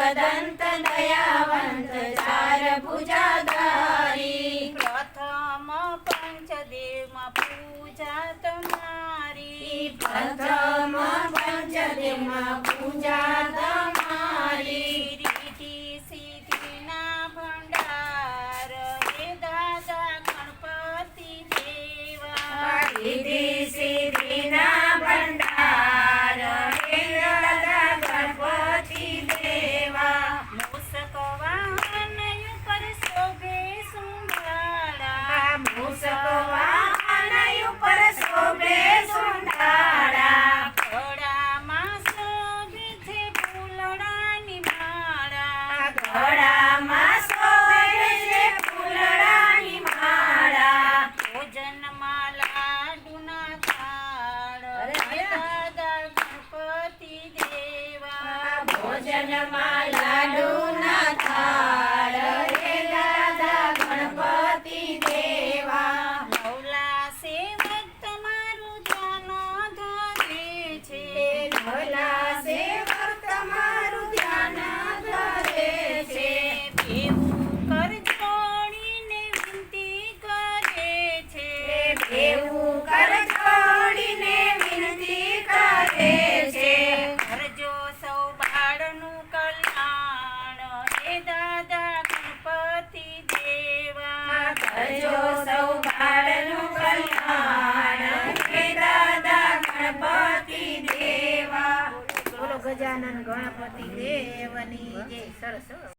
एकदंत दयावंत चार भुजाधारी। प्रथम पंचदेव में पूजा तुम्हारी। प्रथम पंचदेव में पूजा तुम्हारी। रिद्धि सिद्धि ना भंडार हे दादा गणपति देवा। रिद्धि सिद्धि ना भंडार हे दादा गणपति देवा। मूषक वाहन पर शोभे सुंदरा। मूषक वाहन ઉપર શોભે સુંદરા। ગળામાં શોભે છે ફૂલડાની માળા। ગળામાં શોભે છે ફૂલડાની માળા। ભોજનમાં લાડુના થાળ હે દાદા ગણપતિ દેવા। ભોજનમાં લાડુના થાળ હે દાદા ગણપતિ દેવા। નવલા સેવક તમારું ધ્યાન ધરે છે। ભલા સેવક તમારું ધ્યાન ધરે છે। બેવું કર જોડીને વિનંતી કરે છે। બેવું કર જોડીને વિનંતી કરે છે। કરજો સૌ બાળનું કલ્યાણ હે દાદા ગણપતિ દેવા। કરજો સૌ બાળનું કલ્યાણ હે દાદા ગણપતિ દેવા। બોલો ગજાનન ગણપતિ દેવની જય। સરસ.